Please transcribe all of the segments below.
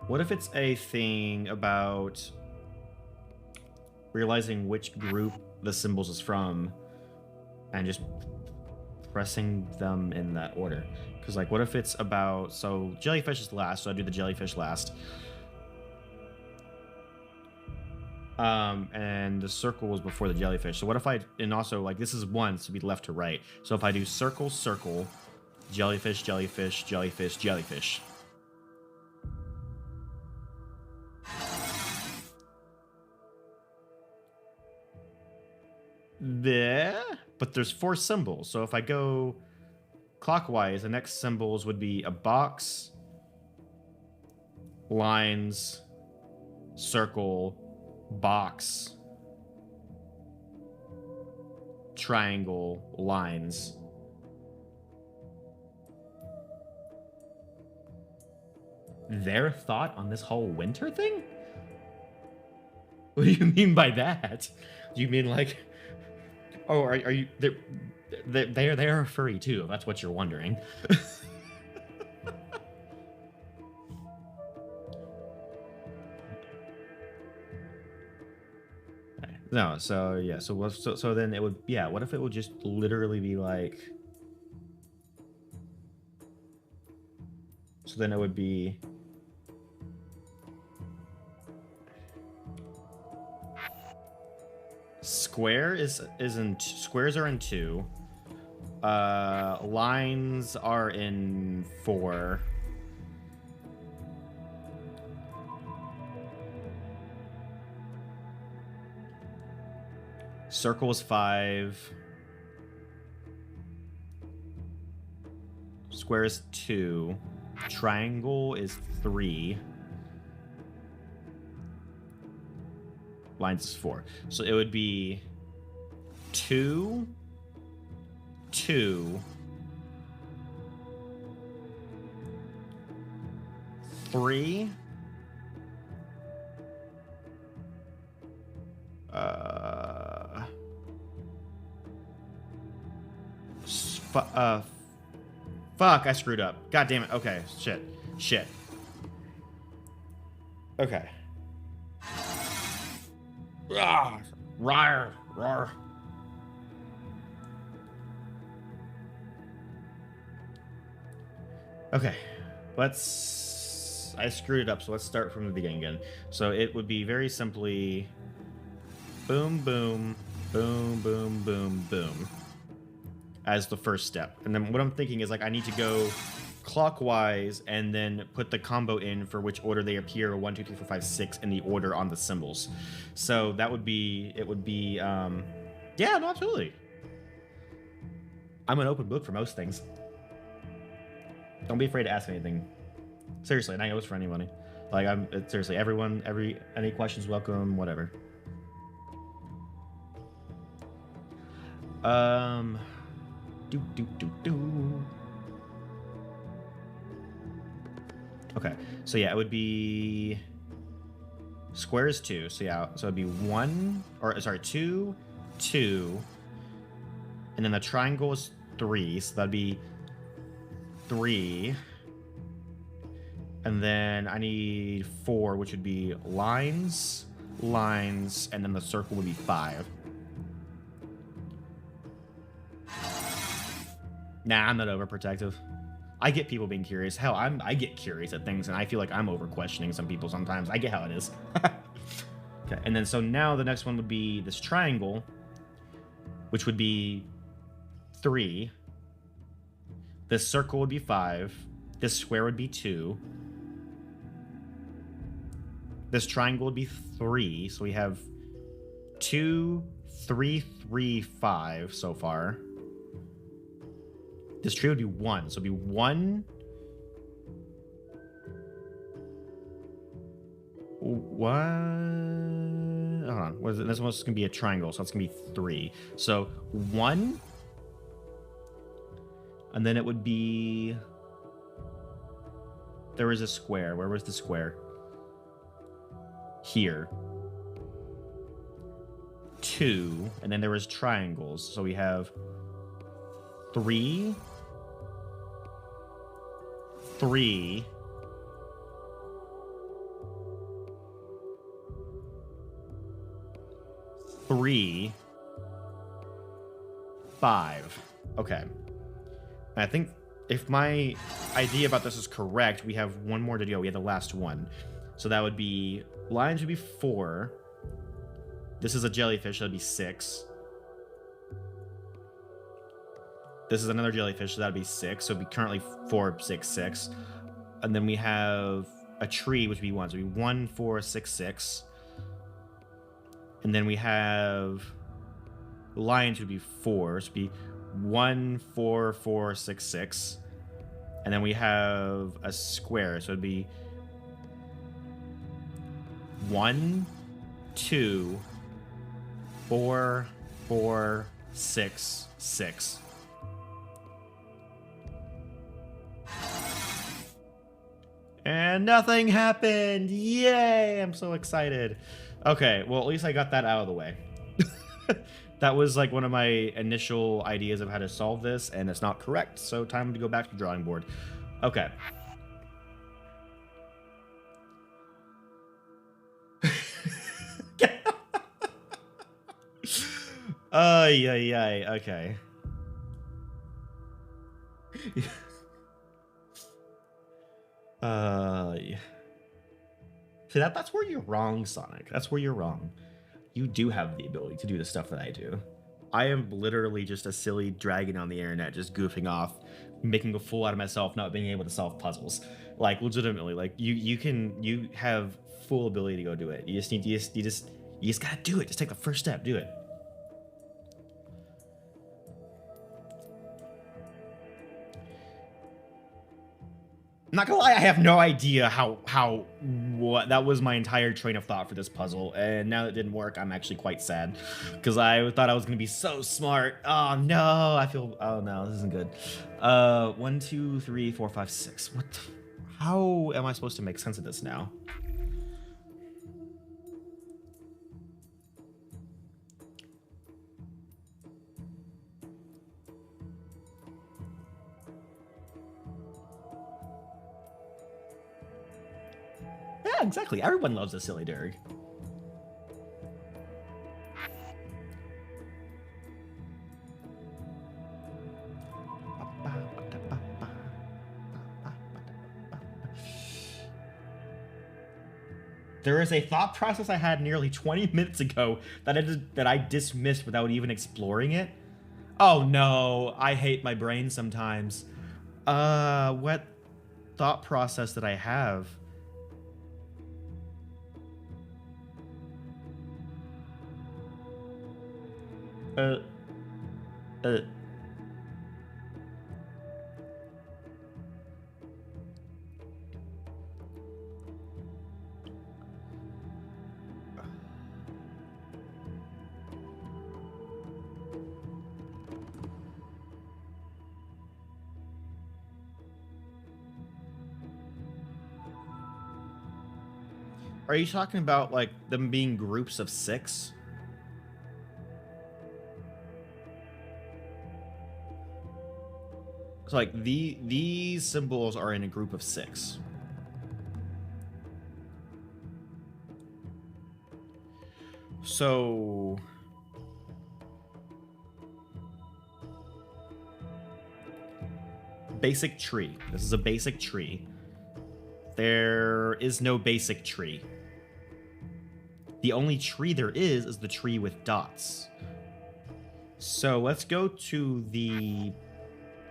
What if it's a thing about realizing which group the symbols is from and just pressing them in that order? Because, like, what if it's about... So, jellyfish is last, so I do the jellyfish last. And the circle was before the jellyfish. So what if I... And also, like, this is one, so it'd be left to right. So if I do circle, circle, jellyfish, jellyfish, jellyfish, jellyfish. There, but there's 4 symbols. So if I go clockwise, the next symbols would be a box, lines, circle, box, triangle, lines. Their thought on this whole winter thing? What do you mean by that? Do you mean like... Oh, are you... They're furry too, if that's what you're wondering. No, so yeah, so then it would... Yeah, what if it would just literally be like... So then it would be... Squares are in 2. Lines are in 4. Circle is 5. Square is 2. Triangle is 3. Lines is 4. So it would be 2, 2, 3, fuck, I screwed up. God damn it. Okay, shit. Okay. Ah, rawr, rawr. Okay, I screwed it up, so let's start from the beginning again. So it would be very simply boom, boom, boom, boom, boom, boom as the first step. And then what I'm thinking is, like, I need to go clockwise and then put the combo in for which order they appear 1, 2, 3, 4, 5, 6 in the order on the symbols. So that would be... It would be... Yeah, no, absolutely. I'm an open book for most things. Don't be afraid to ask anything. Seriously, and I goes for anybody. Like, seriously, everyone, any questions welcome, whatever. Okay, so yeah, it would be square is 2, so yeah, so it'd be 1, or sorry, 2, 2, and then the triangle is 3, so that'd be 3, and then I need 4, which would be lines, and then the circle would be 5. Nah, I'm not overprotective. I get people being curious. Hell, I get curious at things, and I feel like I'm over questioning some people sometimes. I get how it is. Okay, and then so now the next one would be this triangle, which would be 3. This circle would be 5. This square would be 2. This triangle would be 3. So we have 2, 3, 3, 5 so far. This tree would be 1, so it'd be 1. What? Hold on. What is it? This one's gonna be a triangle, so it's gonna be 3. So 1, and then it would be... There was a square. Where was the square? Here. 2, and then there was triangles. So we have 3, 3, 3, 5. Okay. And I think if my idea about this is correct, we have one more to go. We have the last one. So that would be, lions would be 4. This is a jellyfish, that'd be 6. This is another jellyfish, so that'd be 6. So it'd be currently 4, 6, 6. And then we have a tree, which would be 1. So it'd be 1, 4, 6, 6. And then we have lions would be 4. So it'd be 1, 4, 4, 6, 6. And then we have a square. So it'd be 1, 2, 4, 4, 6, 6. And nothing happened. Yay! I'm so excited. Okay, well, at least I got that out of the way. That was like one of my initial ideas of how to solve this, and it's not correct. So time to go back to the drawing board. Okay. Yeah, okay. Yeah. See, that's where you're wrong, Sonic. That's where you're wrong. You do have the ability to do the stuff that I do. I am literally just a silly dragon on the internet, just goofing off, making a fool out of myself, not being able to solve puzzles. Like, legitimately, like you have full ability to go do it. You just gotta do it. Just take the first step. Do it. I'm not gonna lie, I have no idea what that was my entire train of thought for this puzzle, and now that it didn't work, I'm actually quite sad because I thought I was gonna be so smart. Oh no, oh no, this isn't good. 1, 2, 3, 4, 5, 6. How am I supposed to make sense of this now? Yeah, exactly. Everyone loves a silly Derg. There is a thought process I had nearly 20 minutes ago that I dismissed without even exploring it. Oh no, I hate my brain sometimes. What thought process did I have? Are you talking about, like, them being groups of 6? So, like, these symbols are in a group of 6. So... basic tree. This is a basic tree. There is no basic tree. The only tree there is the tree with dots. So let's go to the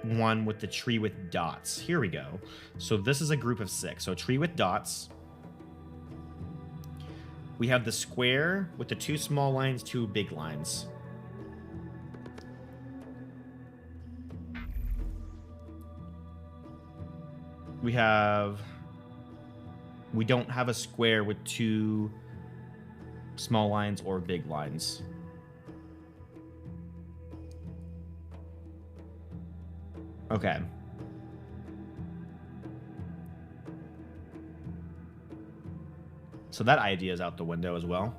one with the tree with dots. Here we go. So this is a group of 6. So tree with dots. We have the square with the 2 small lines, 2 big lines. We don't have a square with 2 small lines or big lines. Okay. So that idea is out the window as well,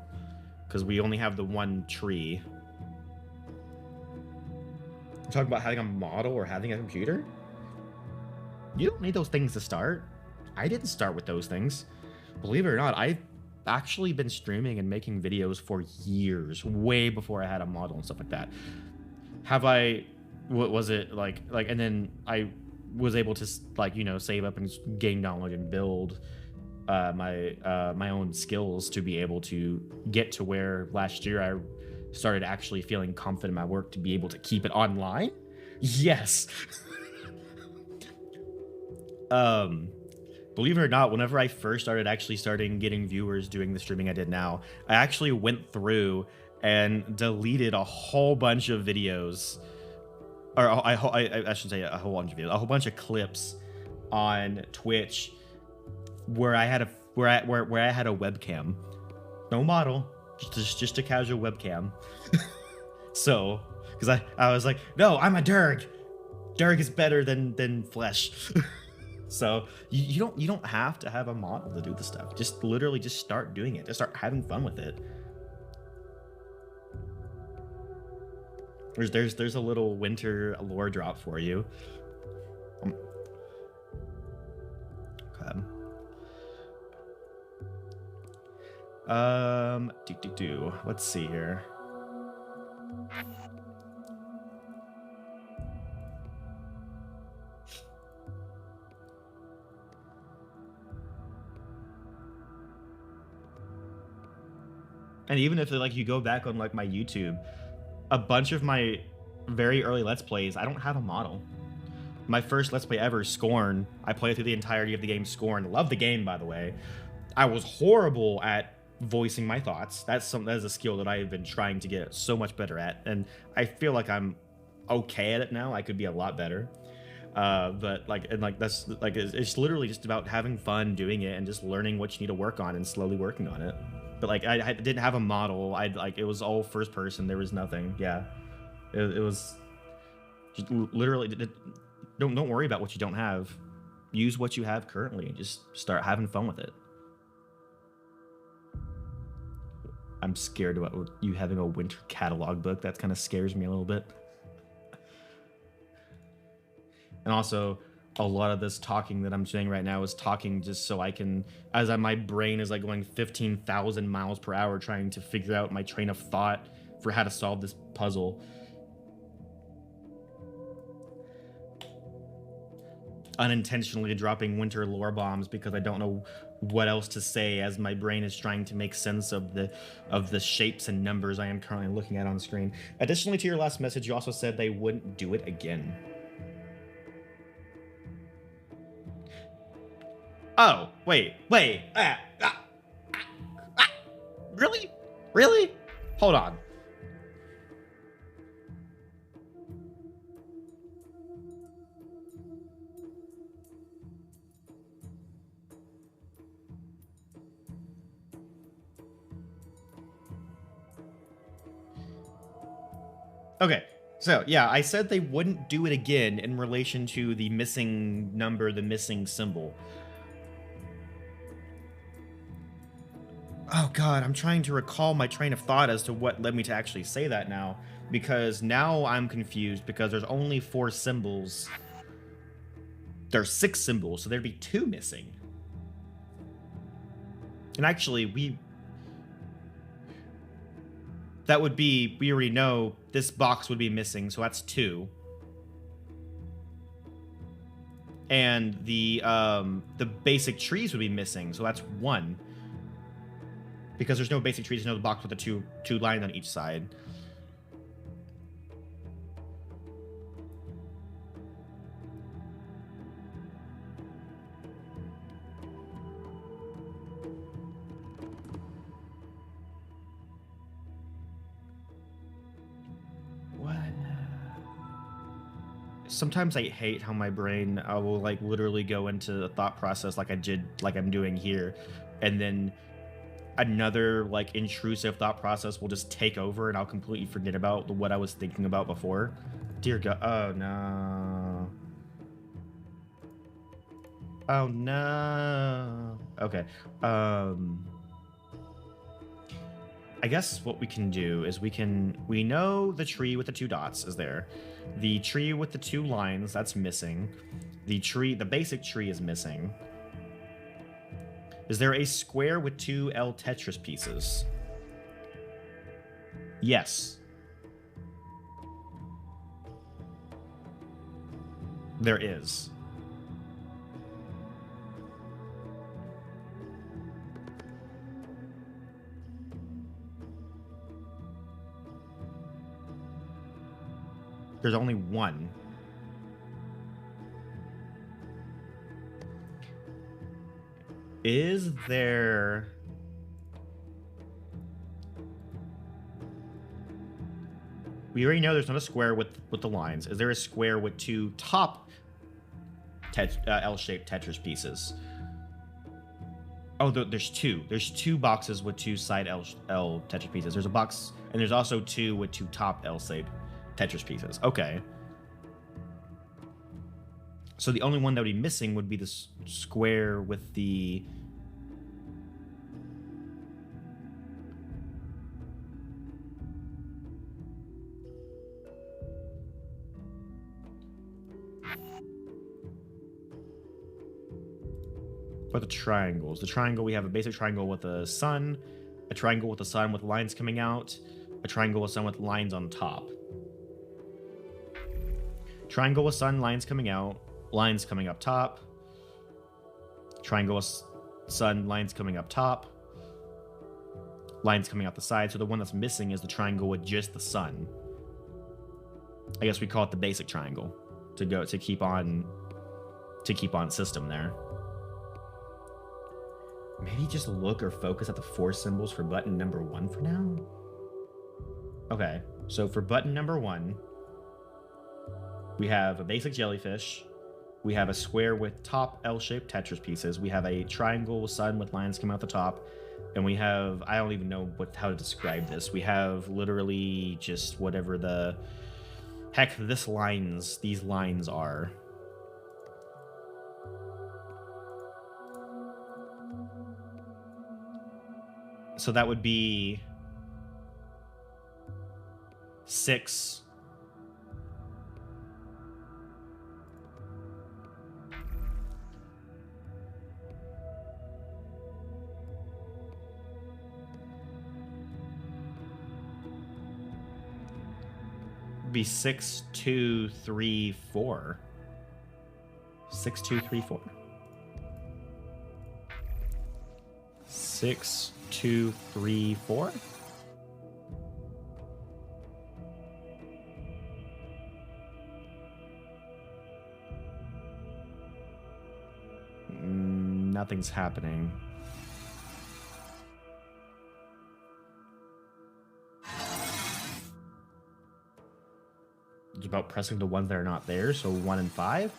because we only have the one tree. You're talking about having a model or having a computer? You don't need those things to start. I didn't start with those things. Believe it or not, I actually been streaming and making videos for years, way before I had a model and stuff like that. Have I, what was it like, and then I was able to, like, you know, save up and gain knowledge and build my own skills to be able to get to where last year I started actually feeling confident in my work to be able to keep it online. Yes. Believe it or not, whenever I first started getting viewers doing the streaming I did now, I actually went through and deleted a whole bunch of videos, or I should say a whole bunch of videos, a whole bunch of clips on Twitch where I had a webcam, no model, just a casual webcam. So, because I was like, no, I'm a Durg. Durg is better than flesh. So you don't have to have a model to do the stuff. Just literally just start doing it. Just start having fun with it. There's a little winter lore drop for you. Okay. Let's see here. And even if like you go back on like my YouTube, a bunch of my very early Let's Plays, I don't have a model. My first Let's Play ever, Scorn, I played through the entirety of the game Scorn. Love the game, by the way. I was horrible at voicing my thoughts. That is a skill that I have been trying to get so much better at, and I feel like I'm okay at it now. I could be a lot better. But that's like it's literally just about having fun doing it and just learning what you need to work on and slowly working on it. But like I didn't have a model. It was all first person. There was nothing. Yeah, it was just literally. Don't worry about what you don't have. Use what you have currently and just start having fun with it. I'm scared about you having a winter catalog book. That kind of scares me a little bit. And also, a lot of this talking that I'm saying right now is talking just so I can, my brain is like going 15,000 miles per hour trying to figure out my train of thought for how to solve this puzzle. Unintentionally dropping winter lore bombs because I don't know what else to say as my brain is trying to make sense of the shapes and numbers I am currently looking at on screen. Additionally to your last message, you also said they wouldn't do it again. Oh, wait. Really? Really? Hold on. Okay, so yeah, I said they wouldn't do it again in relation to the missing number, the missing symbol. Oh god, I'm trying to recall my train of thought as to what led me to actually say that now, because now I'm confused because there's only 4 symbols. There's 6 symbols, so there'd be 2 missing. And actually, we already know this box would be missing, so that's 2. And the basic trees would be missing, so that's 1. Because there's no basic trees, there's no box with the two lines on each side. What? Sometimes I hate how my brain, I will like literally go into a thought process like I'm doing here, and then another like intrusive thought process will just take over and I'll completely forget about what I was thinking about before. Dear God. Oh no. Oh no. Okay. I guess what we can do is we know the tree with the 2 dots is there. The tree with the 2 lines, that's missing. The basic tree is missing. Is there a square with 2 L Tetris pieces? Yes. There is. There's only one. Is there... We already know there's not a square with the lines. Is there a square with 2 top L-shaped Tetris pieces? Oh, there's 2. There's 2 boxes with 2 side L Tetris pieces. There's a box, and there's also 2 with 2 top L-shaped Tetris pieces. Okay. So the only one that would be missing would be the square with the... But the triangles. The triangle, we have a basic triangle with a sun, a triangle with a sun with lines coming out, a triangle with sun with lines on top. Triangle with sun, lines coming out, lines coming up top. Triangle with sun, lines coming up top. Lines coming out the side. So the one that's missing is the triangle with just the sun. I guess we call it the basic triangle to keep on system there. Maybe just look or focus at the 4 symbols for button number 1 for now. Okay, so for button number 1, we have a basic jellyfish. We have a square with top L-shaped Tetris pieces. We have a triangle sun with lines coming out the top. And we have, I don't even know how to describe this. We have literally just whatever the heck these lines are. So that would be 6. Be 6, 2, 3, 4. 6, 2, 3, 4. 6, 2, 3, 4. Nothing's happening. It's about pressing the ones that are not there, so 1 and 5.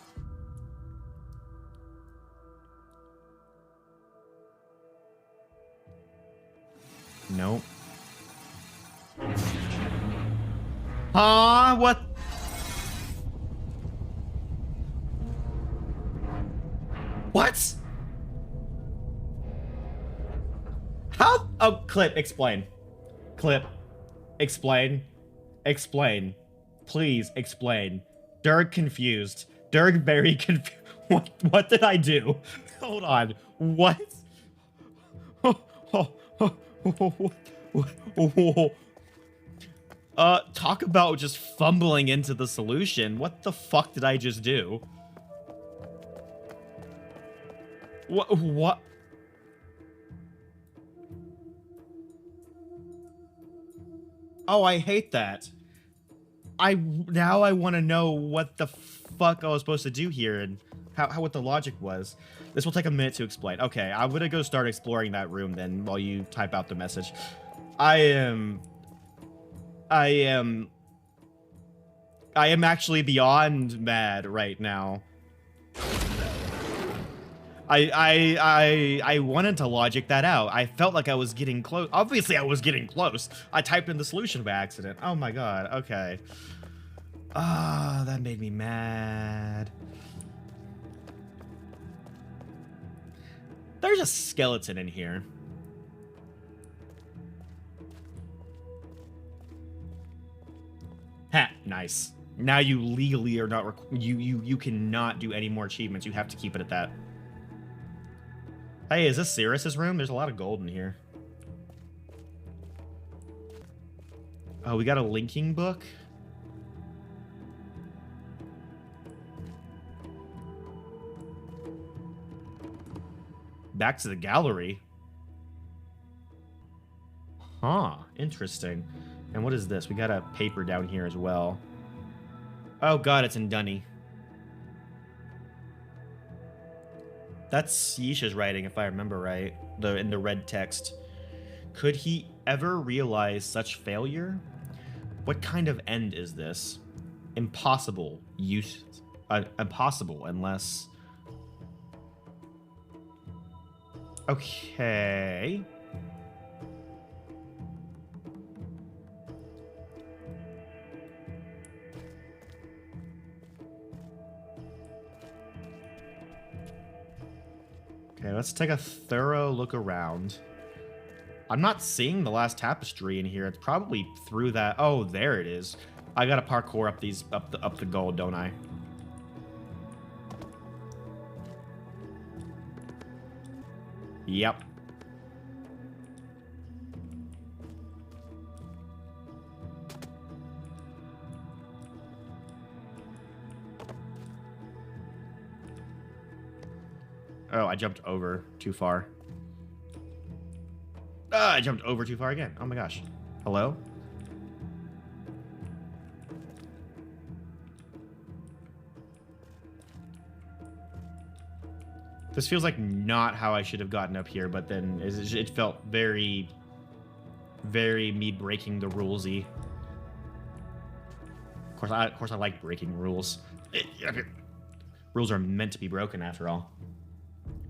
Nope. Huh? What? What? How? Oh, clip, explain. Clip, explain. Explain. Please explain. Derg confused. Derg very confused. What did I do? Hold on. What? Talk about just fumbling into the solution. What the fuck did I just do? What? Oh, I hate that. Now I want to know what the fuck I was supposed to do here and how what the logic was. This will take a minute to explain. Okay, I'm gonna go start exploring that room then while you type out the message. I am actually beyond mad right now. I wanted to logic that out. I felt like I was getting close. Obviously, I was getting close. I typed in the solution by accident. Oh my god. Okay. Ah, that made me mad. There's a skeleton in here. Ha, nice. Now you legally are not you cannot do any more achievements. You have to keep it at that. Hey, is this Sirius's room? There's a lot of gold in here. Oh, we got a linking book? Back to the gallery. Huh, interesting. And what is this? We got a paper down here as well. Oh god, it's in Dunny. That's Yeesha's writing, if I remember right. In the red text. Could he ever realize such failure? What kind of end is this? Impossible. Impossible, unless... Okay. Okay, let's take a thorough look around. I'm not seeing the last tapestry in here. It's probably through that. Oh, there it is. I gotta parkour up the gold, don't I? Yep. Oh, I jumped over too far. Ah, I jumped over too far again. Oh my gosh. Hello? This feels like not how I should have gotten up here, but then it felt very, very me breaking the rulesy. Of course, I like breaking rules. Rules are meant to be broken, after all.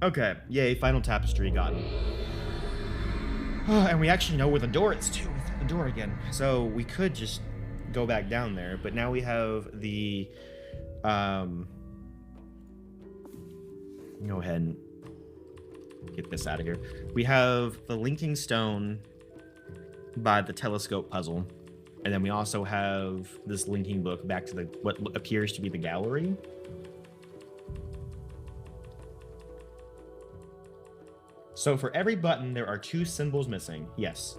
Okay, yay, final tapestry gotten. Oh, and we actually know where the door is, too. The door again. So we could just go back down there, but now we have the... Go ahead and get this out of here. We have the linking stone by the telescope puzzle. And then we also have this linking book back to what appears to be the gallery. So for every button, there are 2 symbols missing. Yes.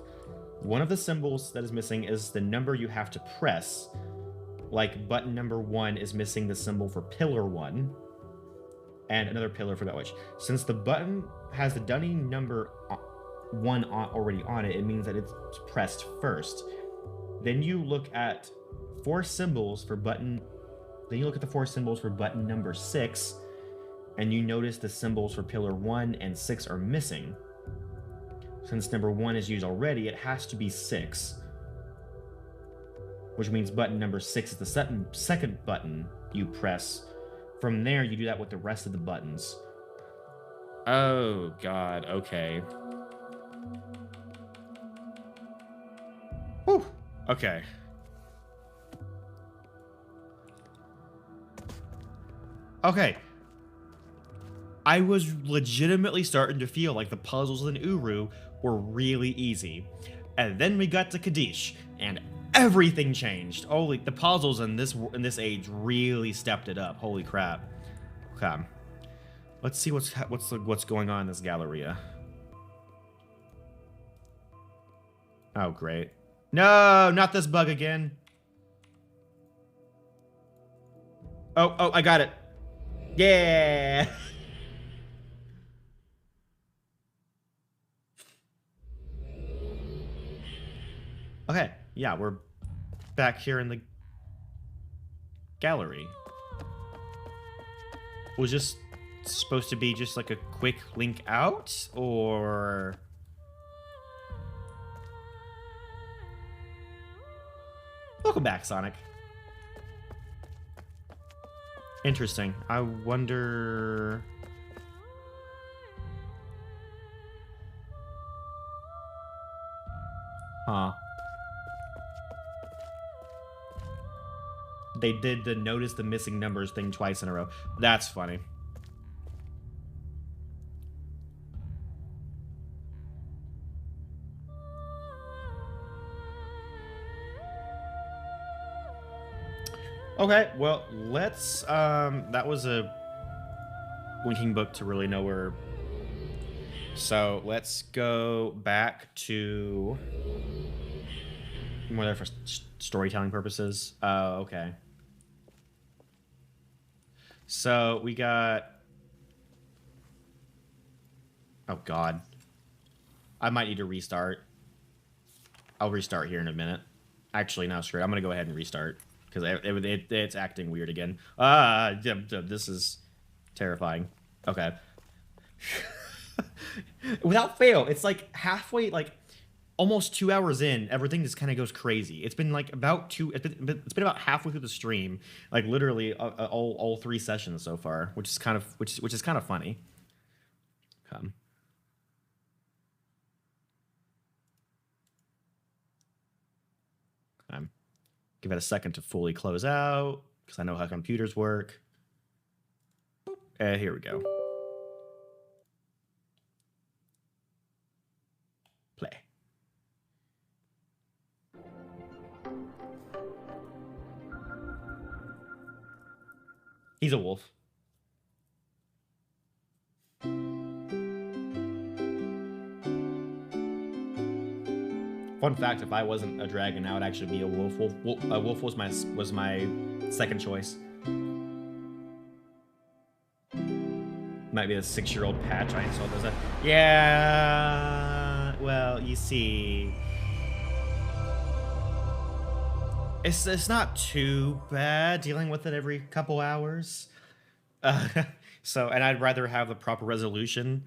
One of the symbols that is missing is the number you have to press. Like button number 1 is missing the symbol for pillar 1. And another pillar for that which. Since the button has the Dunny number 1 already on it, it means that it's pressed first. Then you look at 4 symbols for button. Then you look at the 4 symbols for button number 6. And you notice the symbols for pillar 1 and 6 are missing. Since number 1 is used already, it has to be 6. Which means button number 6 is the second button you press. From there, you do that with the rest of the buttons. Oh, God. Okay. Whew. Okay. Okay. I was legitimately starting to feel like the puzzles in UrU were really easy. And then we got to Kadish, and everything changed. Holy, the puzzles in this age really stepped it up. Holy crap. Okay. Let's see what's going on in this Galleria. Oh, great. No, not this bug again. Oh, I got it. Yeah. Okay, yeah, we're back here in the gallery. Was this supposed to be just like a quick link out, or... Welcome back, Sonic. Interesting. I wonder... Huh. They did the notice the missing numbers thing twice in a row. That's funny. Okay, well, let's, that was a linking book to really know where So let's go back to more there for storytelling purposes. Oh, okay. So we got. Oh God. I might need to restart. I'll restart here in a minute. Actually, no, screw it. I'm gonna go ahead and restart because it's acting weird again. This is terrifying. Okay. Without fail, it's like halfway, like almost 2 hours in, everything just kind of goes crazy. It's been like about it's been about halfway through the stream, like literally all 3 sessions so far, which is kind of funny. Give it a second to fully close out because I know how computers work. Here we go. Play. He's a wolf. Fun fact: if I wasn't a dragon, I would actually be a wolf. A wolf was my second choice. Might be a 6-year-old patch I saw. There's a yeah. Well, you see, it's not too bad dealing with it every couple hours. So, and I'd rather have the proper resolution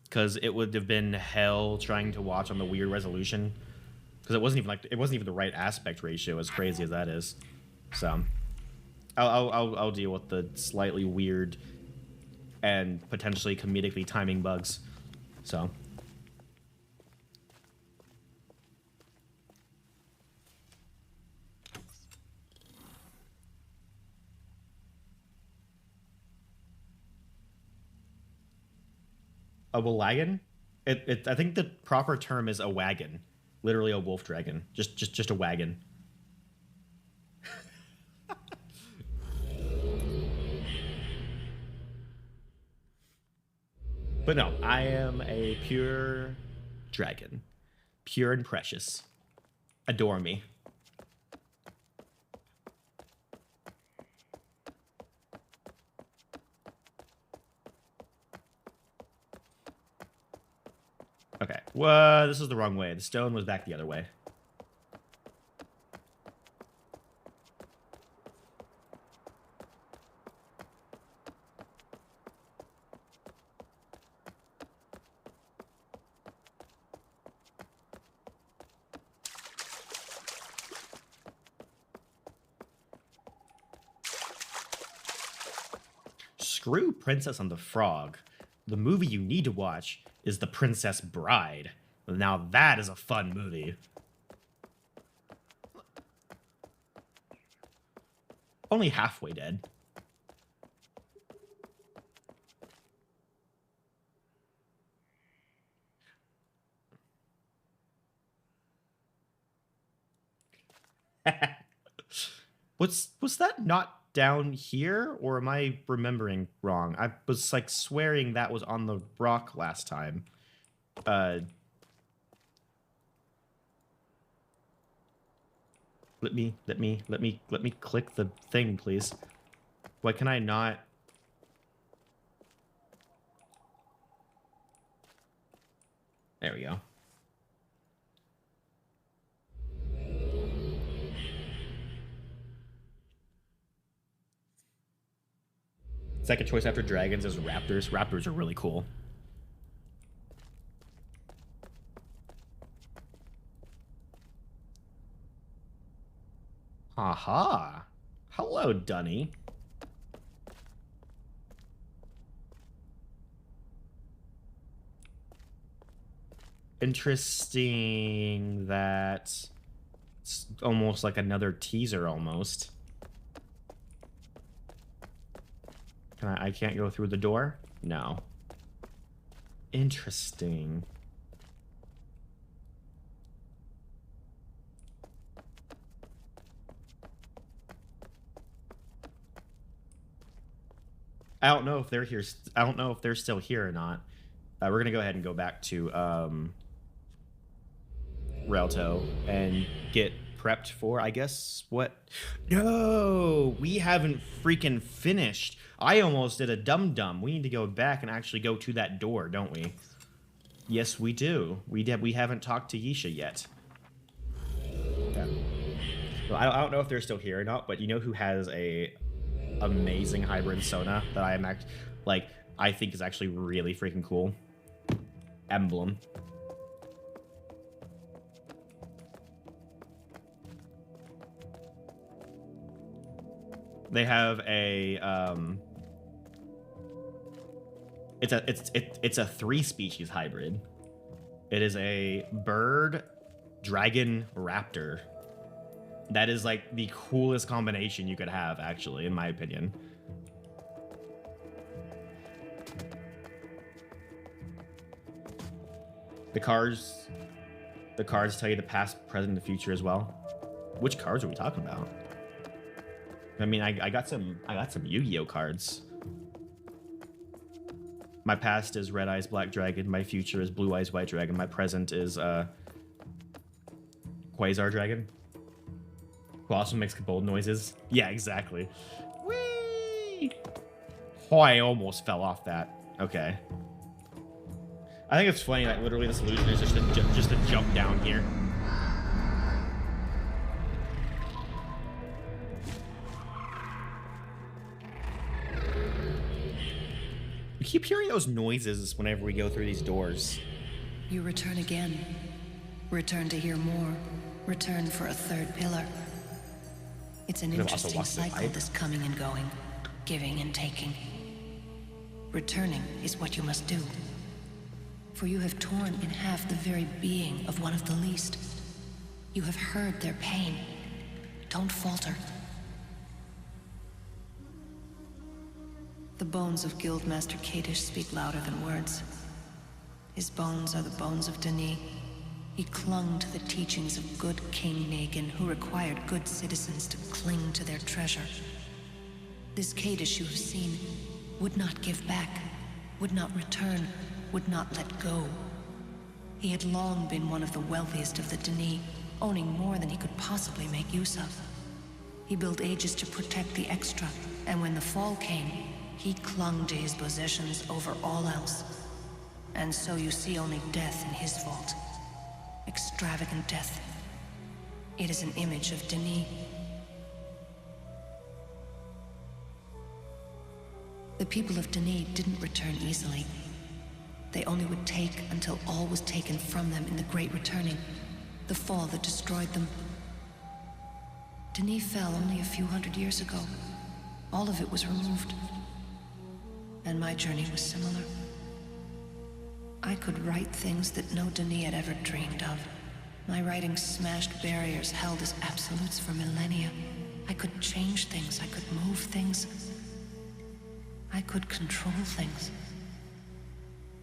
because it would have been hell trying to watch on the weird resolution. Because it wasn't even the right aspect ratio, as crazy as that is. So I'll deal with the slightly weird and potentially comedically timing bugs. So a wagon? I think the proper term is a wagon. Literally a wolf dragon. Just a wagon. But no, I am a pure dragon. Pure and precious. Adore me. Okay. Well, this is the wrong way. The stone was back the other way. Screw Princess and the Frog. The movie you need to watch is The Princess Bride. Now that is a fun movie. Only halfway dead. Was that not down here, or am I remembering wrong? I was like swearing that was on the rock last time. Let me click the thing, please. Why can I not? There we go. Second choice after dragons is raptors. Raptors are really cool. Aha. Hello, Dunny. Interesting that it's almost like another teaser almost. I can't go through the door? No. Interesting. I don't know if they're here. I don't know if they're still here or not. we're going to go ahead and go back to Relto and get prepped for, I guess, what? No, we haven't freaking finished. I almost did a dum-dum. We need to go back and actually go to that door, don't we? Yes, we do. We haven't talked to Yeesha yet. Yeah. Well, I don't know if they're still here or not, but you know who has a amazing hybrid Sona that I think is actually really freaking cool? Emblem. They have a it's a 3-species hybrid. It is a bird, dragon, raptor. That is like the coolest combination you could have, actually, in my opinion. The cards tell you the past, present, and the future as well. Which cards are we talking about? I mean, I got some Yu-Gi-Oh cards. My past is Red Eyes Black Dragon. My future is Blue Eyes White Dragon. My present is Quasar Dragon. Who also makes bold noises. Yeah, exactly. Whee! Oh, I almost fell off that. Okay. I think it's funny that literally the solution is just to jump down here. We keep hearing those noises whenever we go through these doors. You return again. Return to hear more. Return for a third pillar. It's an interesting cycle, this coming and going, giving and taking. Returning is what you must do. For you have torn in half the very being of one of the least. You have heard their pain. Don't falter. The bones of Guildmaster Kadish speak louder than words. His bones are the bones of Denis. He clung to the teachings of good King Negan, who required good citizens to cling to their treasure. This Kadish you have seen would not give back, would not return, would not let go. He had long been one of the wealthiest of the Denis, owning more than he could possibly make use of. He built Aegis to protect the extra, and when the fall came, he clung to his possessions over all else. And so you see only death in his vault. Extravagant death. It is an image of Denis. The people of Denis didn't return easily. They only would take until all was taken from them in the Great Returning, the fall that destroyed them. Denis fell only a few hundred years ago. All of it was removed. And my journey was similar. I could write things that no Denis had ever dreamed of. My writing smashed barriers held as absolutes for millennia. I could change things, I could move things. I could control things.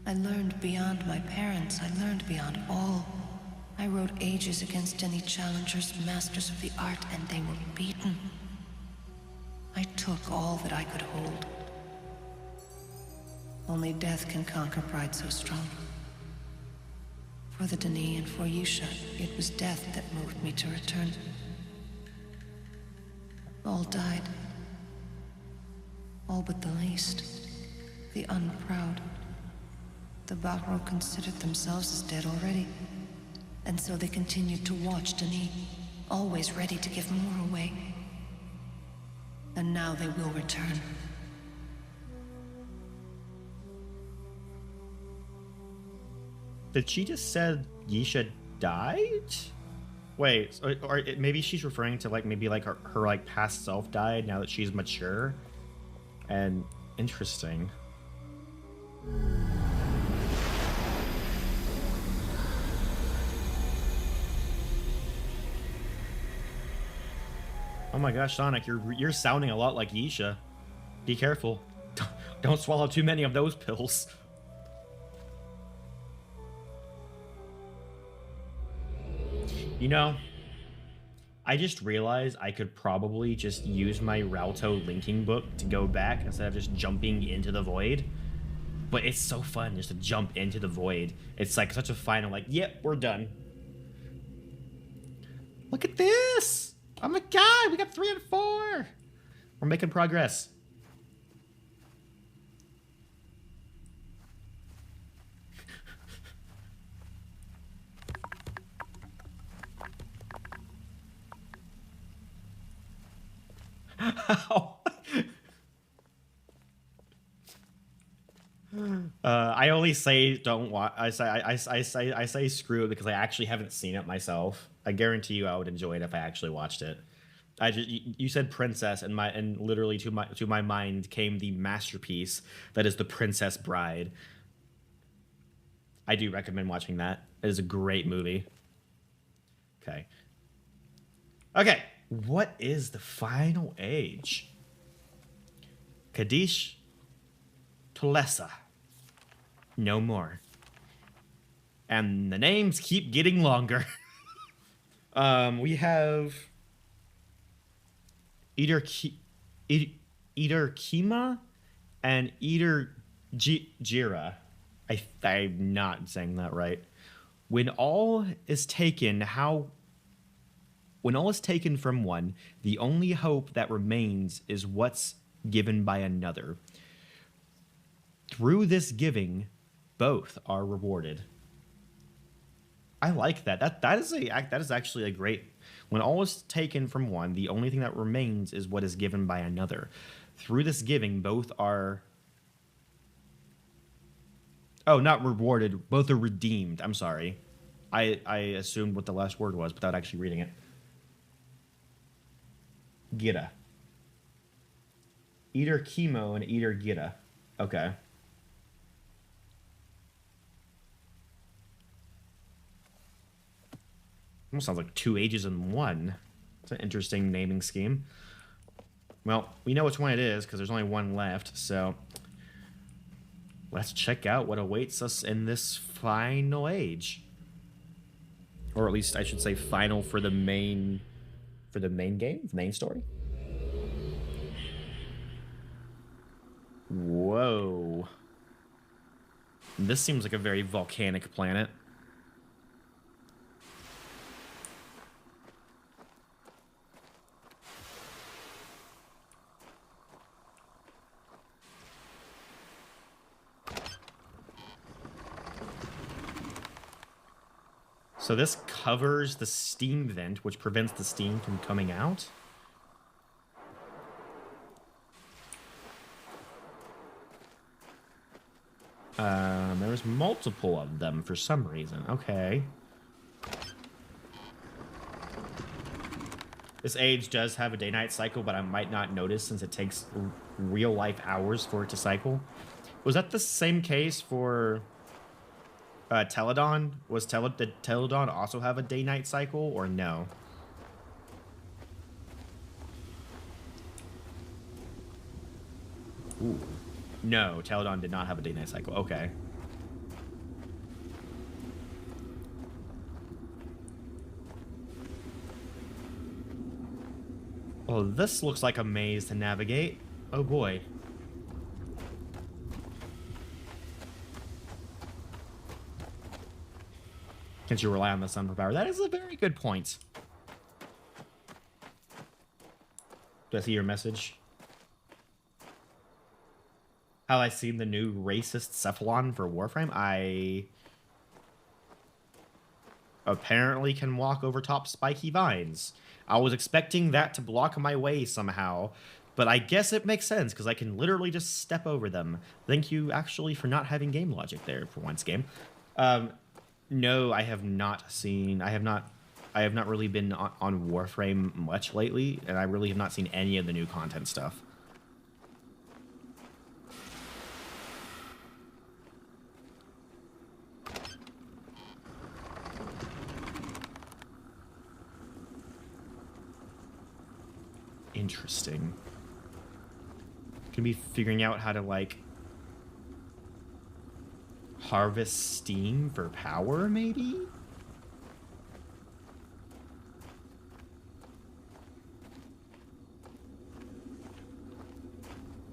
I learned beyond my parents, I learned beyond all. I wrote ages against any challengers, masters of the art, and they were beaten. I took all that I could hold. Only death can conquer pride so strong. For the Denis and for Yeesha, it was death that moved me to return. All died. All but the least. The unproud. The Bahro considered themselves as dead already. And so they continued to watch Denis, always ready to give more away. And now they will return. Did she just said Yeesha died? Wait, or maybe she's referring to like maybe like her like past self died now that she's mature and interesting. Oh my gosh, Sonic, you're sounding a lot like Yeesha. Be careful. Don't swallow too many of those pills. You know, I just realized I could probably just use my Ralto linking book to go back instead of just jumping into the void. But it's so fun just to jump into the void. It's like such a final, like, yep, we're done. Look at this! Oh my god, we got 3 and 4! We're making progress. How? I only say don't watch. I say screw it because I actually haven't seen it myself. I guarantee you I would enjoy it if I actually watched it. I just you said princess and literally to my mind came the masterpiece that is The Princess Bride. I do recommend watching that. It is a great movie. Okay. Okay. What is the final age? Kadish Tulesa. No more. And the names keep getting longer. We have Eater Kima and Eater Jira. I'm not saying that right. When all is taken from one, the only hope that remains is what's given by another. Through this giving, both are rewarded. I like that. That is actually a great. When all is taken from one, the only thing that remains is what is given by another. Through this giving, both are. Oh, not rewarded. Both are redeemed. I'm sorry. I assumed what the last word was without actually reading it. Gira. Eater Chemo and Eater Gira. Okay. Almost sounds like 2 ages in one. It's an interesting naming scheme. Well, we know which one it is because there's only one left, so let's check out what awaits us in this final age. Or at least I should say final for the main game, the main story. Whoa. This seems like a very volcanic planet. So this covers the steam vent, which prevents the steam from coming out. There's multiple of them for some reason. Okay. This age does have a day-night cycle, but I might not notice since it takes real-life hours for it to cycle. Was that the same case for Teledon? Did Teledon also have a day-night cycle, or no? Ooh. No, Teledon did not have a day-night cycle. Okay. Oh, this looks like a maze to navigate. Oh boy. Can't you rely on the sun for power? That is a very good point. Do I see your message? Have I seen the new racist Cephalon for Warframe? I apparently can walk over top spiky vines. I was expecting that to block my way somehow, but I guess it makes sense because I can literally just step over them. Thank you, actually, for not having game logic there for once, game. No, I have not seen. I have not really been on Warframe much lately, and I really have not seen any of the new content stuff. Interesting. Gonna be figuring out how to, like, harvest steam for power, maybe?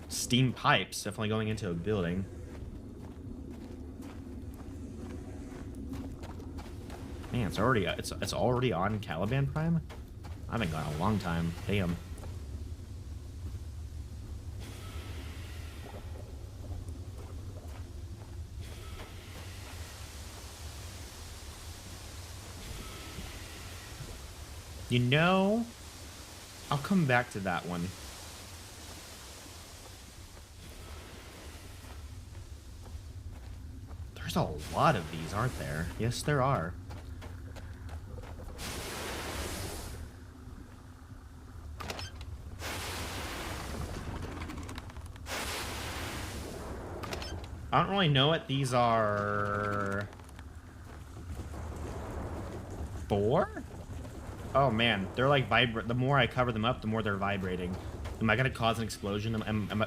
Steam pipes, definitely going into a building. Man, it's already on Caliban Prime? I haven't gone a long time. Damn. You know, I'll come back to that one. There's a lot of these, aren't there? Yes, there are. I don't really know what these are. 4? Oh man, they're like the more I cover them up, the more they're vibrating. Am I gonna cause an explosion? Am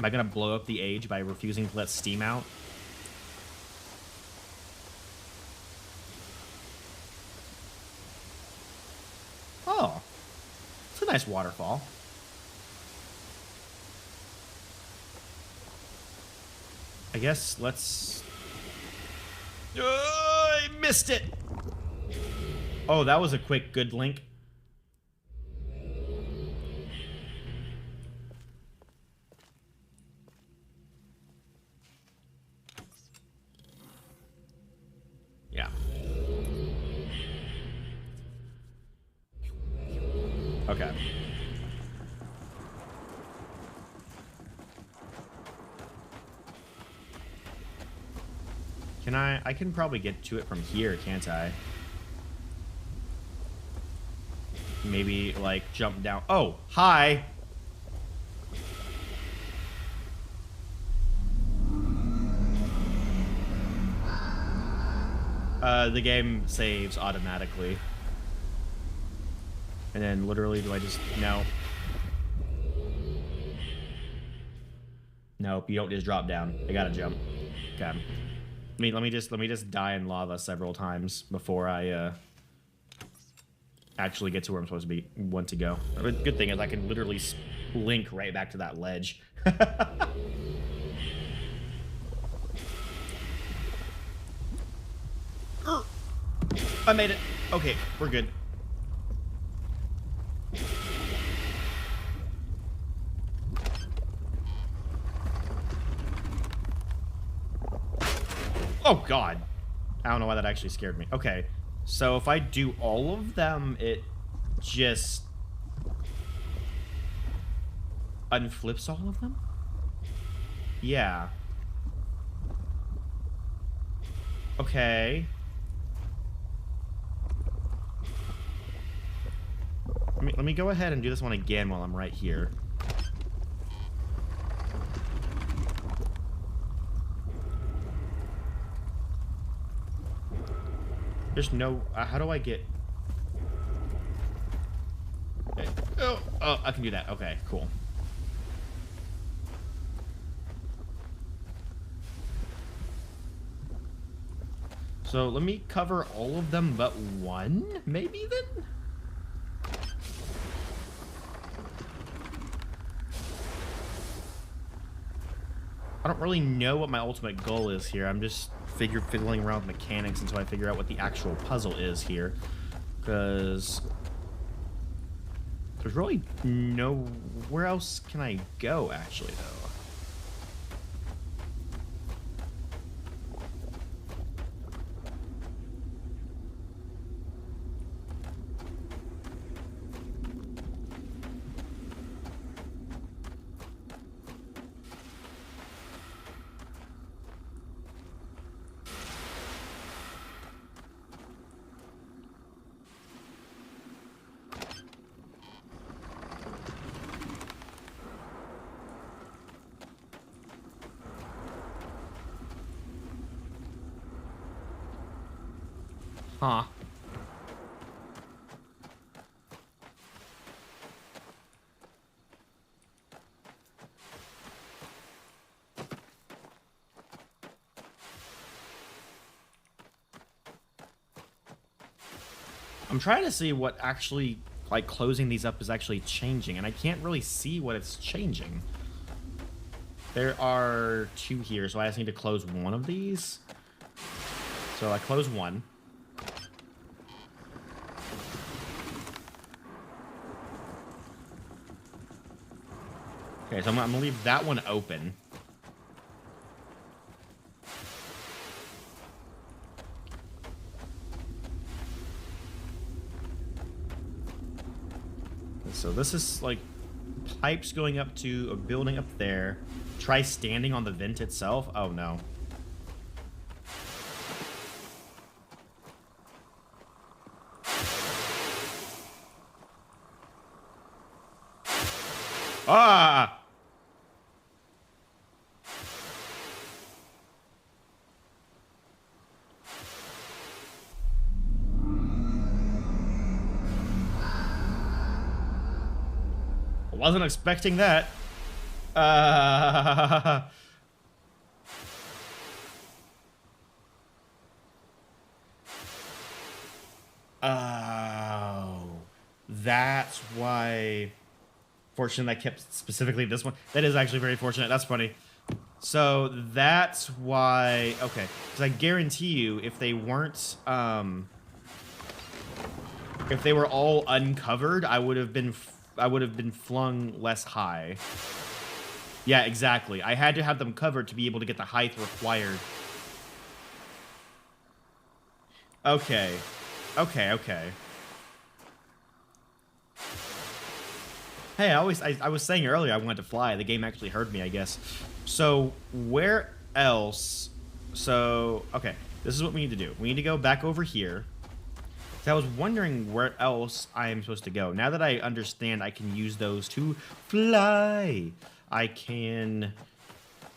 I gonna blow up the age by refusing to let steam out? Oh, it's a nice waterfall. I guess let's... I missed it! Oh, that was a quick good link. Yeah. Okay. Can I can probably get to it from here, can't I? Maybe, like, jump down. Oh, hi! The game saves automatically. And then, literally, do I just... No. Nope, you don't just drop down. I gotta jump. Okay. Let me just die in lava several times before I, actually get to where I'm supposed to want to go. The good thing is I can literally link right back to that ledge. I made it. Okay, we're good. Oh god. I don't know why that actually scared me. Okay. So if I do all of them, it just unflips all of them? Yeah. Okay. Let me go ahead and do this one again while I'm right here. There's no... how do I get... Okay. Oh, I can do that. Okay, cool. So let me cover all of them but one, maybe then? I don't really know what my ultimate goal is here. I'm just fiddling around with mechanics until I figure out what the actual puzzle is here. Because there's really no... Where else can I go, actually, though? Huh. I'm trying to see what actually, like, closing these up is actually changing, and I can't really see what it's changing. There are 2 here, so I just need to close one of these. So I close one. Okay, so I'm gonna leave that one open. So this is like pipes going up to a building up there. Try standing on the vent itself. Oh no. Ah! I wasn't expecting that. Oh, that's why. Fortunate I kept specifically this one. That is actually very fortunate. That's funny. So that's why. Okay, because I guarantee you, if they weren't, if they were all uncovered, I would have been flung less high. Yeah, exactly. I had to have them covered to be able to get the height required. Okay. Okay. Hey, I was saying earlier I wanted to fly. The game actually heard me, I guess. So, where else? So, okay. This is what we need to do. We need to go back over here. So I was wondering where else I am supposed to go. Now that I understand I can use those to fly, I can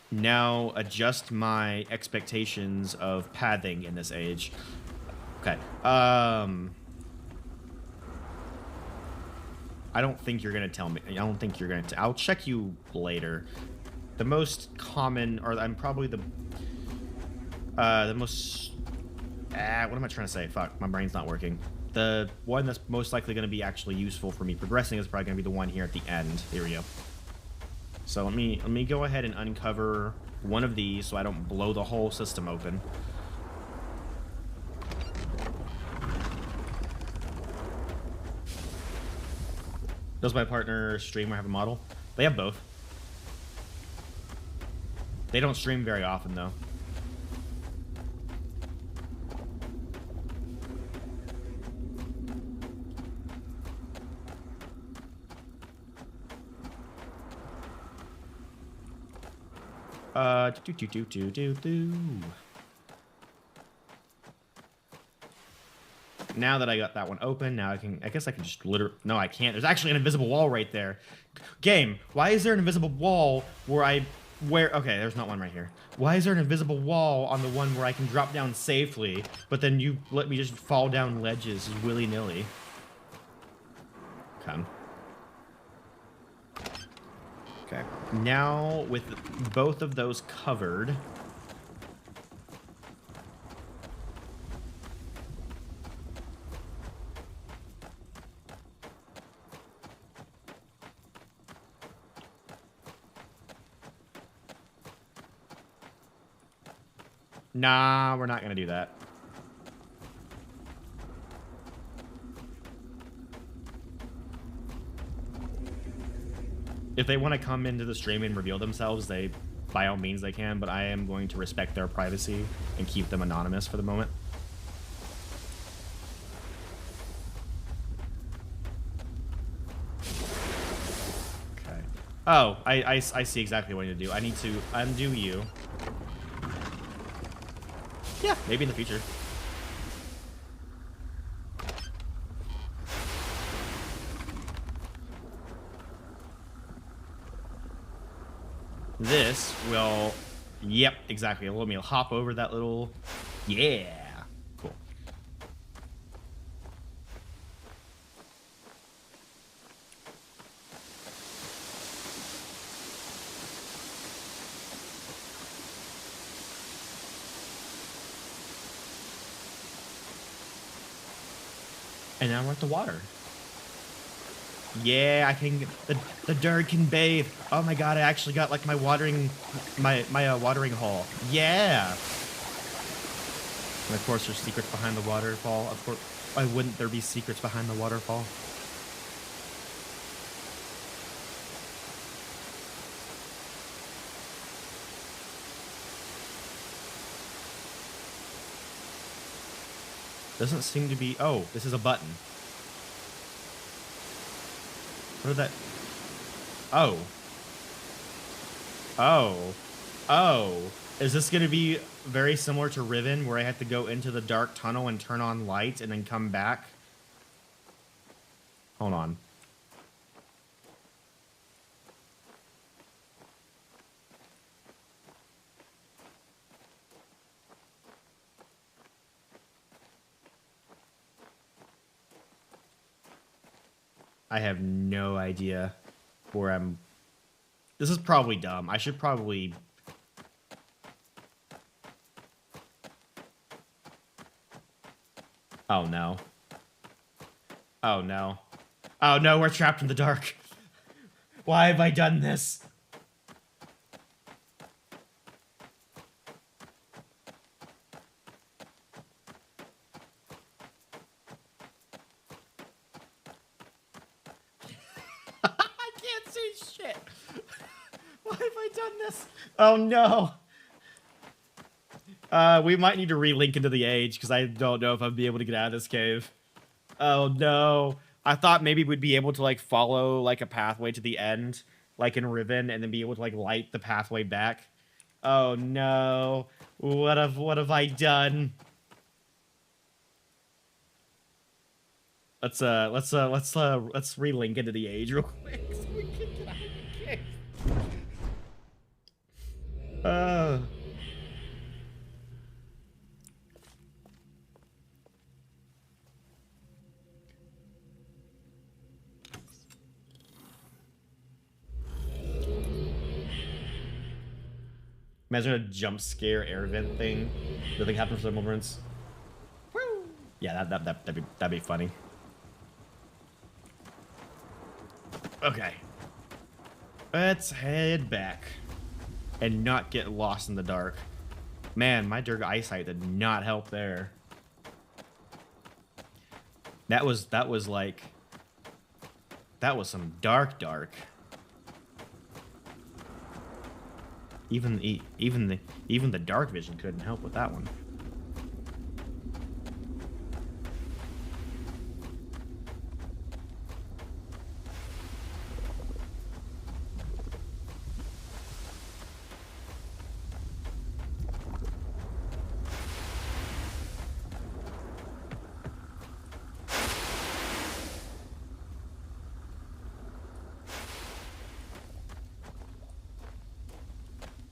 now adjust my expectations of pathing in this age. Okay. I don't think you're going to tell me. I don't think you're going to. I'll check you later. The most common, or I'm probably the most... what am I trying to say? Fuck, my brain's not working. The one that's most likely going to be actually useful for me progressing is probably going to be the one here at the end. Here we go. So let me go ahead and uncover one of these so I don't blow the whole system open. Does my partner stream or have a model? They have both. They don't stream very often, though. Now that I got that one open, now I guess I can just literally... No, I can't. There's actually an invisible wall right there. Game, why is there an invisible wall okay, there's not one right here. Why is there an invisible wall on the one where I can drop down safely, but then you let me just fall down ledges willy-nilly? Come. Okay. Now, with both of those covered... Nah, we're not going to do that. If they want to come into the stream and reveal themselves, by all means they can, but I am going to respect their privacy and keep them anonymous for the moment. Okay. Oh, I see exactly what I need to do. I need to undo you. Yeah, maybe in the future. This will... Yep, exactly. Let me hop over that little... Yeah. Cool. And now we're at the water. Yeah, I can. The dirt can bathe. Oh my god, I actually got like my watering hole. Yeah. And of course, there's secrets behind the waterfall. Of course, why wouldn't there be secrets behind the waterfall? Doesn't seem to be... Oh, this is a button. What did that... Oh. Oh. Oh. Is this going to be very similar to Riven, where I have to go into the dark tunnel and turn on light and then come back? Hold on. I have no idea where I'm... This is probably dumb. I should probably... Oh, no. Oh, no. Oh, no, we're trapped in the dark. Why have I done this? I can't see shit. Why have I done this? Oh, no. We might need to relink into the age, because I don't know if I'll be able to get out of this cave. Oh, no. I thought maybe we'd be able to, like, follow, like, a pathway to the end, like in Riven, and then be able to, like, light the pathway back. Oh, no. What have I done? Let's relink into the age real quick so we can get out of the cave. Imagine a jump scare air vent thing that like happen for some moments. Woo! Yeah, that'd be funny. Okay. Let's head back and not get lost in the dark. Man, my dark eyesight did not help there. That was some dark. Even the dark vision couldn't help with that one.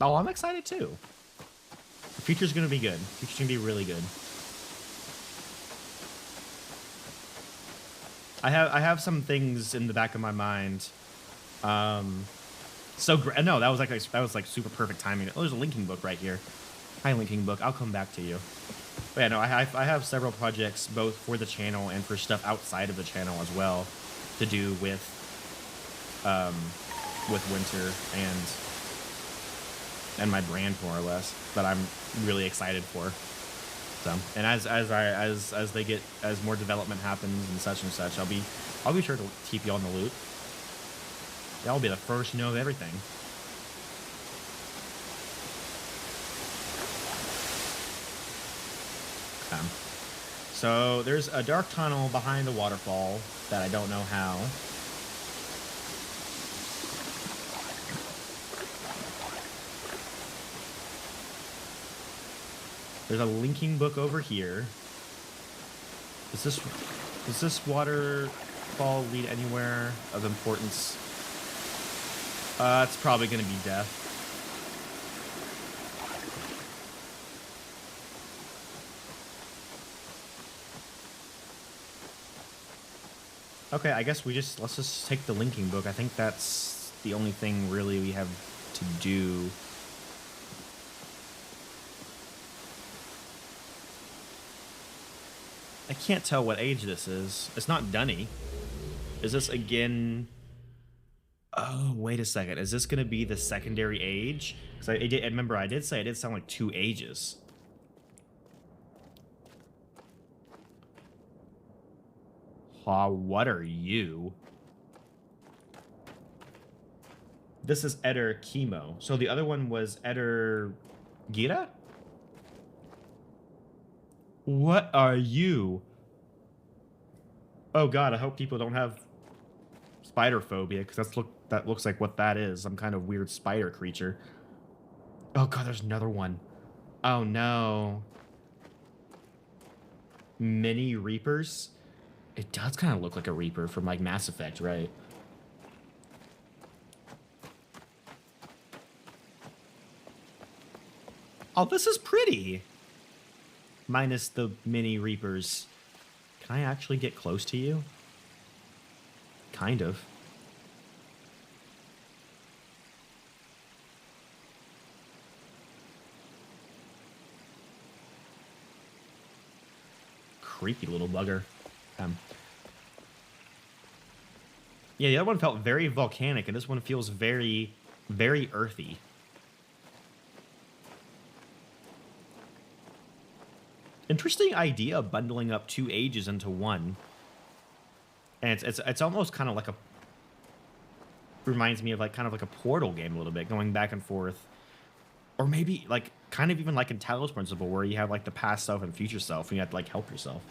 Oh, I'm excited too. The future's gonna be good. The future's gonna be really good. I have some things in the back of my mind. No, that was like super perfect timing. Oh, there's a linking book right here. Hi, linking book. I'll come back to you. But yeah, no, I have several projects both for the channel and for stuff outside of the channel as well to do with Winter and my brand more or less that I'm really excited for. So, and as more development happens and such, I'll be sure to keep you on the loop. Y'all be the first to know of everything. So there's a dark tunnel behind the waterfall that I don't know how. There's a linking book over here. Does this waterfall lead anywhere of importance? It's probably gonna be death. Okay, I guess let's just take the linking book. I think that's the only thing really we have to do. I can't tell what age this is. It's not Dunny. Is this again... Oh, wait a second. Is this going to be the secondary age? Because I remember I did say it did sound like 2 ages. What are you? This is Eder Chemo. So the other one was Eder Gira? What are you? Oh god, I hope people don't have spider phobia, because that looks like what that is. Some kind of weird spider creature. Oh god, there's another one. Oh no. Mini Reapers? It does kind of look like a Reaper from like Mass Effect, right? Oh, this is pretty. Minus the mini Reapers. Can I actually get close to you? Kind of. Creepy little bugger. Yeah, the other one felt very volcanic, and this one feels very, very earthy. Interesting idea, bundling up 2 ages into one. And it's almost kind of like a... Reminds me of like kind of like a Portal game a little bit, going back and forth. Or maybe like kind of even like in Talos Principle, where you have like the past self and future self, and you have to like help yourself.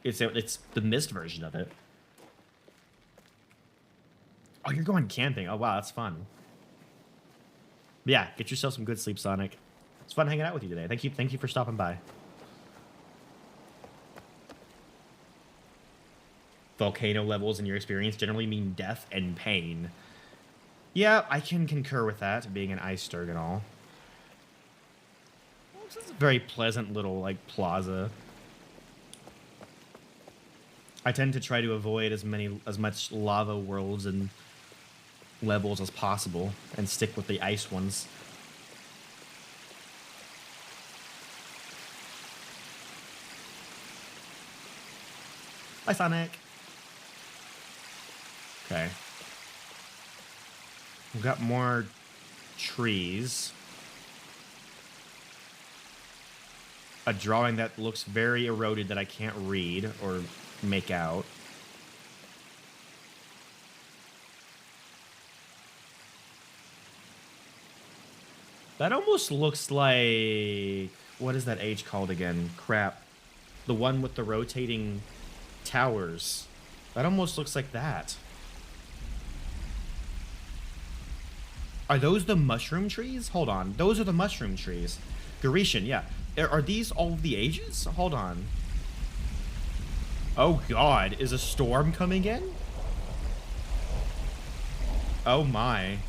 It's the Myst version of it. Oh, you're going camping. Oh wow, that's fun. But yeah, get yourself some good sleep, Sonic. It's fun hanging out with you today. Thank you for stopping by. Volcano levels in your experience generally mean death and pain. Yeah, I can concur with that, being an ice sturg and all. This is a very pleasant little, like, plaza. I tend to try to avoid as much lava worlds and levels as possible, and stick with the ice ones. Bye, Sonic. Okay. We've got more trees. A drawing that looks very eroded that I can't read or make out. That almost looks like... What is that age called again? Crap. The one with the rotating towers. That almost looks like that. Are those the mushroom trees? Hold on. Those are the mushroom trees. Grecian, yeah. Are these all of the ages? Hold on. Oh god, is a storm coming in? Oh my.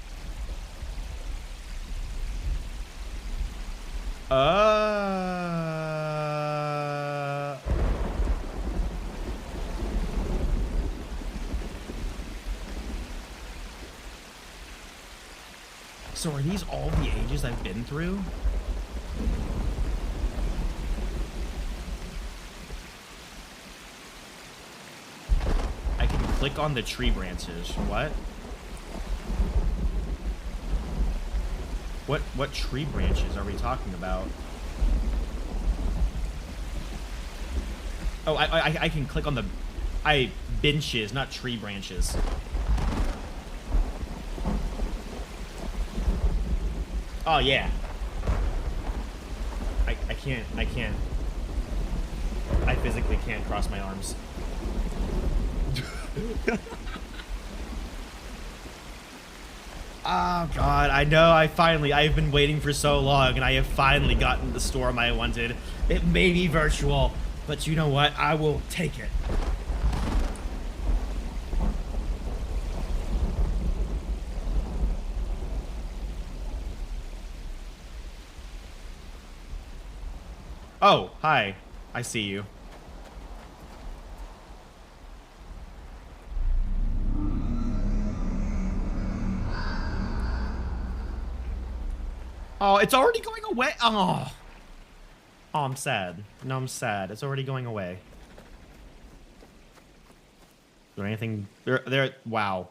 So are these all the ages I've been through? I can click on the tree branches. What? What tree branches are we talking about? Oh, I can click on the... benches, not tree branches. Oh, yeah. I can't. I physically can't cross my arms. Oh, God, I know, I've been waiting for so long, and I have finally gotten the storm I wanted. It may be virtual, but you know what? I will take it. Oh, hi. I see you. Oh, it's already going away. Oh. Oh, I'm sad. No, I'm sad. It's already going away. Is there anything there? Wow.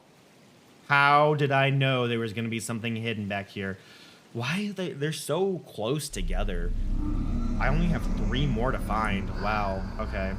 How did I know there was going to be something hidden back here? Why they're so close together? I only have 3 more to find. Wow. Okay.